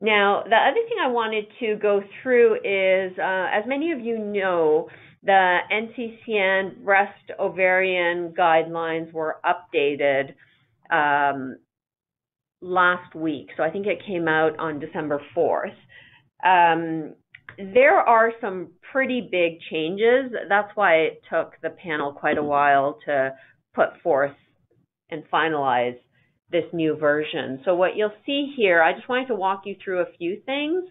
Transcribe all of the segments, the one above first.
Now, the other thing I wanted to go through is, as many of you know, the NCCN breast ovarian guidelines were updated last week. So I think it came out on December 4th. There are some pretty big changes. That's why it took the panel quite a while to put forth and finalize this new version. So what you'll see here, I just wanted to walk you through a few things,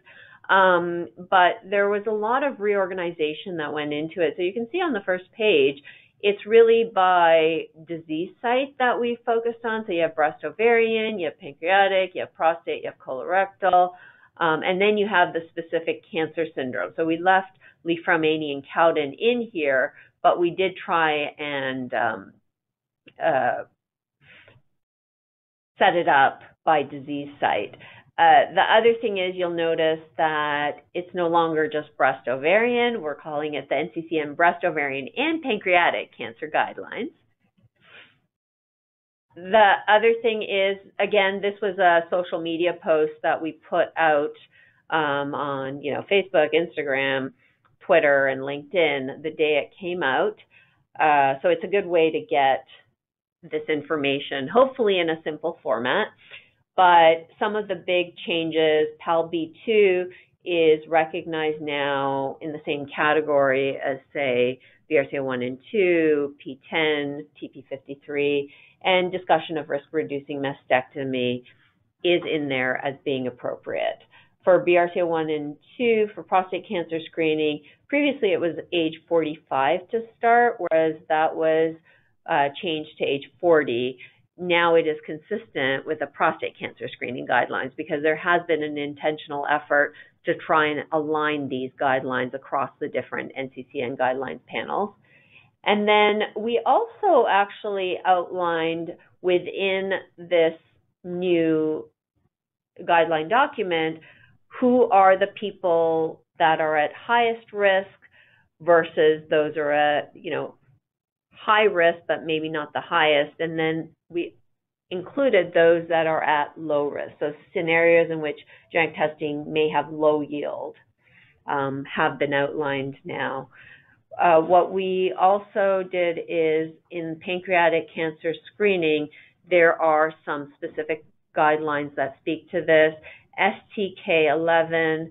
but there was a lot of reorganization that went into it. So you can see on the first page, it's really by disease site that we focused on. So you have breast ovarian, you have pancreatic, you have prostate, you have colorectal, and then you have the specific cancer syndrome. So we left Leishman and Cowden in here, but we did try and set it up by disease site. The other thing is you'll notice that it's no longer just breast ovarian. We're calling it the NCCN breast ovarian and pancreatic cancer guidelines. The other thing is, again, this was a social media post that we put out on Facebook, Instagram, Twitter, and LinkedIn the day it came out. So it's a good way to get this information, hopefully in a simple format. But some of the big changes, PAL-B2 is recognized now in the same category as, say, BRCA1 and 2, P10, TP53, and discussion of risk-reducing mastectomy is in there as being appropriate. For BRCA1 and 2, for prostate cancer screening, previously it was age 45 to start, whereas that was changed to age 40. Now it is consistent with the prostate cancer screening guidelines because there has been an intentional effort to try and align these guidelines across the different NCCN guidelines panels. And then we also actually outlined within this new guideline document who are the people that are at highest risk versus those are at, high risk, but maybe not the highest. And then we included those that are at low risk. So scenarios in which genetic testing may have low yield have been outlined now. What we also did is in pancreatic cancer screening, there are some specific guidelines that speak to this. STK11,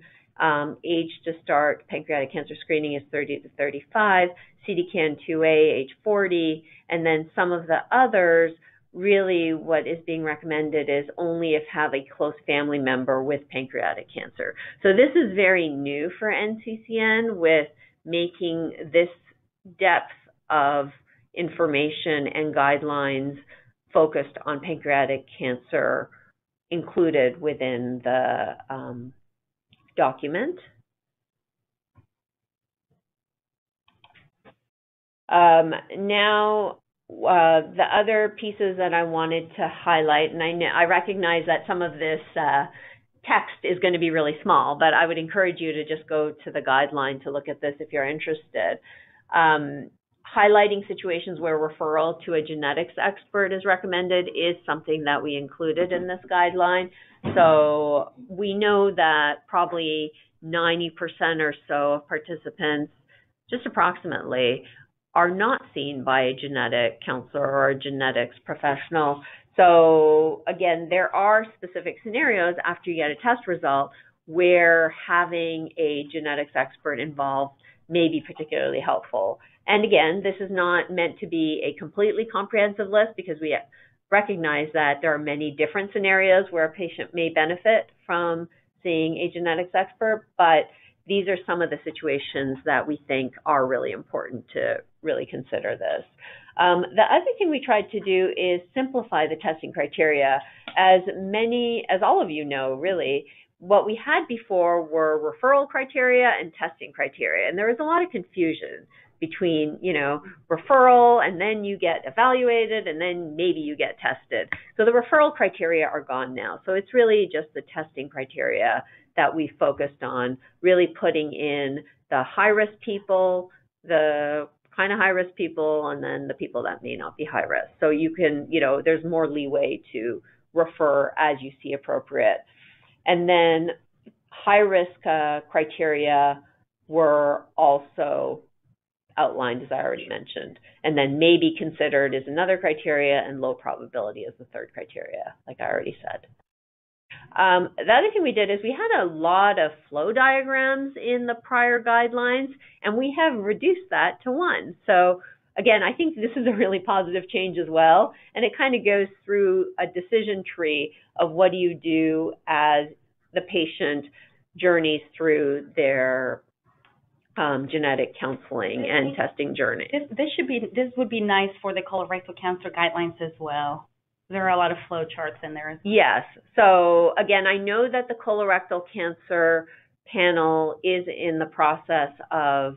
age to start pancreatic cancer screening is 30 to 35, CDKN2A, age 40, and then some of the others, really what is being recommended is only if have a close family member with pancreatic cancer. So this is very new for NCCN with making this depth of information and guidelines focused on pancreatic cancer included within the document. Now, the other pieces that I wanted to highlight, and I recognize that some of this text is going to be really small, but I would encourage you to just go to the guideline to look at this if you're interested. Highlighting situations where referral to a genetics expert is recommended is something that we included in this guideline. So we know that probably 90% or so of participants, just approximately, are not seen by a genetic counselor or a genetics professional. So again, there are specific scenarios after you get a test result where having a genetics expert involved may be particularly helpful. And again, this is not meant to be a completely comprehensive list because we recognize that there are many different scenarios where a patient may benefit from seeing a genetics expert, but these are some of the situations that we think are really important to really consider this. The other thing we tried to do is simplify the testing criteria. As all of you know, really, what we had before were referral criteria and testing criteria, and there was a lot of confusion between, referral and then you get evaluated and then maybe you get tested. So the referral criteria are gone now. So it's really just the testing criteria that we focused on, really putting in the high-risk people, the kind of high-risk people, and then the people that may not be high-risk. So you can, there's more leeway to refer as you see appropriate. And then high-risk criteria were also outlined, as I already mentioned. And then maybe considered is another criteria, and low probability is the third criteria, like I already said. The other thing we did is we had a lot of flow diagrams in the prior guidelines, and we have reduced that to one. So again, I think this is a really positive change as well, and it kind of goes through a decision tree of what do you do as the patient journeys through their genetic counseling and testing journey. This would be nice for the colorectal cancer guidelines as well. There are a lot of flow charts in there. Yes. So again, I know that the colorectal cancer panel is in the process of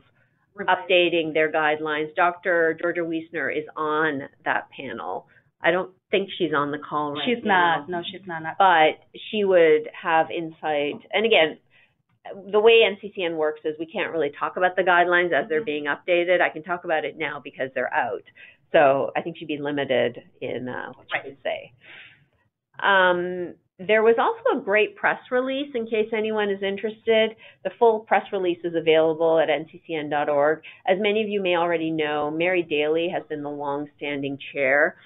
updating their guidelines. Dr. Georgia Wiesner is on that panel. I don't think she's on the call right now. She's not. No, she's not. But she would have insight. And again, the way NCCN works is we can't really talk about the guidelines as they're being updated. I can talk about it now because they're out. So I think she'd be limited in what she could say. There was also a great press release in case anyone is interested. The full press release is available at nccn.org. As many of you may already know, Mary Daly has been the long-standing chair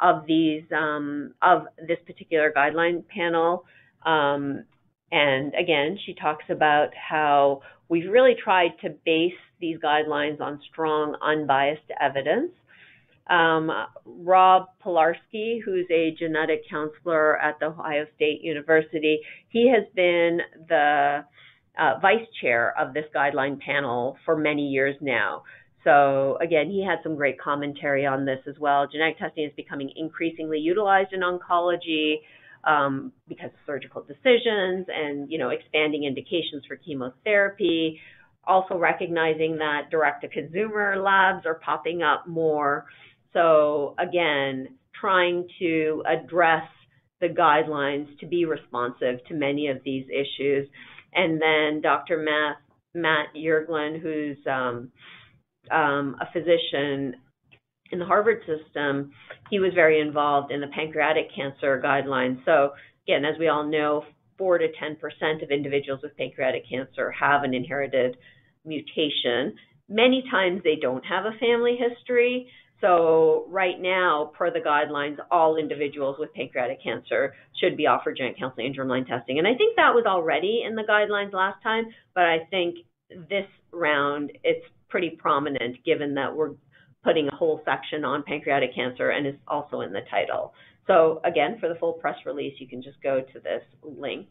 of this particular guideline panel. And again, she talks about how we've really tried to base these guidelines on strong, unbiased evidence. Rob Pilarski, who's a genetic counselor at The Ohio State University, he has been the vice chair of this guideline panel for many years now. So again, he had some great commentary on this as well. Genetic testing is becoming increasingly utilized in oncology because of surgical decisions and, expanding indications for chemotherapy. Also recognizing that direct-to-consumer labs are popping up more. So again, trying to address the guidelines to be responsive to many of these issues. And then Dr. Matt Yerglin, who's a physician in the Harvard system, he was very involved in the pancreatic cancer guidelines. So again, as we all know, 4 to 10% of individuals with pancreatic cancer have an inherited mutation. Many times they don't have a family history. So right now, per the guidelines, all individuals with pancreatic cancer should be offered genetic counseling and germline testing. And I think that was already in the guidelines last time, but I think this round it's pretty prominent given that we're putting a whole section on pancreatic cancer and it's also in the title. So again, for the full press release, you can just go to this link.